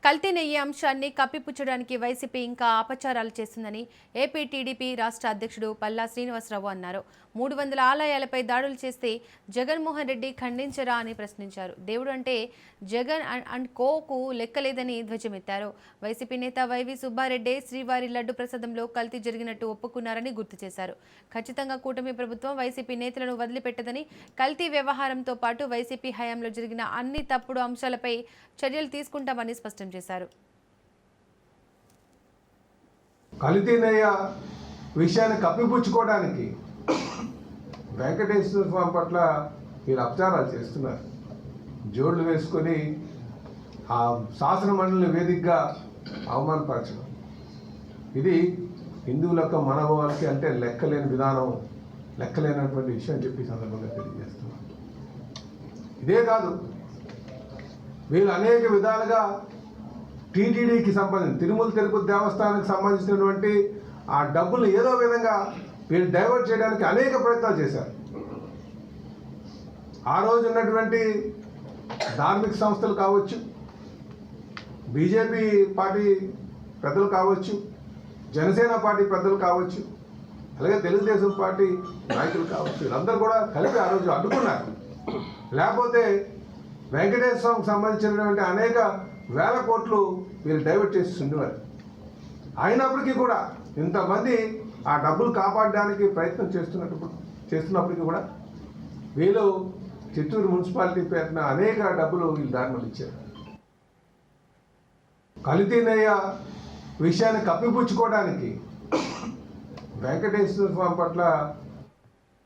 కల్తీ నెయ్యి అంశాన్ని కప్పిపుచ్చడానికి వైసీపీ ఇంకా అపచారాలు చేస్తుందని ఏపీ టీడీపీ రాష్ట్ర అధ్యక్షుడు పల్లా శ్రీనివాసరావు అన్నారు. 300 ఆలయాలపై దాడులు చేస్తే జగన్మోహన్ రెడ్డి ఖండించరా అని ప్రశ్నించారు. దేవుడు అంటే జగన్ అండ్ కోకు లెక్కలేదని ధ్వజమెత్తారు. వైసీపీ నేత వైవి సుబ్బారెడ్డి శ్రీవారి లడ్డు ప్రసాదంలో కల్తీ జరిగినట్టు ఒప్పుకున్నారని గుర్తు చేశారు. ఖచ్చితంగా కూటమి ప్రభుత్వం వైసీపీ నేతలను వదిలిపెట్టదని, కల్తీ వ్యవహారంతో పాటు వైసీపీ హయాంలో జరిగిన అన్ని తప్పుడు అంశాలపై చర్యలు తీసుకుంటామని స్పష్టం చేశారు. కల్తీ నెయ్యి విషయాన్ని కప్పిపుచ్చుకోవడానికి వెంకటేశ్వర స్వామి పట్ల వీళ్ళు అపచారాలు చేస్తున్నారు. జోళ్లు వేసుకొని ఆ శాసన మండలి వేదికగా అవమానపరచడం, ఇది హిందువుల యొక్క మనోభావాలకి అంటే లెక్కలేని విధానం, లెక్కలేనటువంటి విషయం చెప్పి సందర్భంగా తెలియజేస్తున్నారు. ఇదే కాదు, వీళ్ళు అనేక విధాలుగా టీటీడీకి సంబంధించి తిరుమల తిరుపతి దేవస్థానానికి సంబంధించినటువంటి ఆ డబ్బులు ఏదో విధంగా వీళ్ళు డైవర్ట్ చేయడానికి అనేక ప్రయత్నాలు చేశారు. ఆ రోజు ఉన్నటువంటి ధార్మిక సంస్థలు కావచ్చు, బీజేపీ పార్టీ పెద్దలు కావచ్చు, జనసేన పార్టీ పెద్దలు కావచ్చు, అలాగే తెలుగుదేశం పార్టీ నాయకులు కావచ్చు, వీళ్ళందరూ కూడా కలిపి ఆ రోజు అడ్డుకున్నారు. లేకపోతే వెంకటేశ్వర స్వామికి సంబంధించినటువంటి అనేక వేల కోట్లు వీళ్ళు డైవర్ట్ చేసి ఉండేవారు. అయినప్పటికీ కూడా ఇంతమంది ఆ డబ్బులు కాపాడడానికి ప్రయత్నం చేస్తున్నప్పటికీ కూడా వీళ్ళు చిత్తూరు మున్సిపాలిటీ పేరున అనేక డబ్బులు వీళ్ళు దారిమలు ఇచ్చారు. కల్తీ నెయ్యి విషయాన్ని కప్పిపుచ్చుకోవడానికి వెంకటేశ్వర స్వామి పట్ల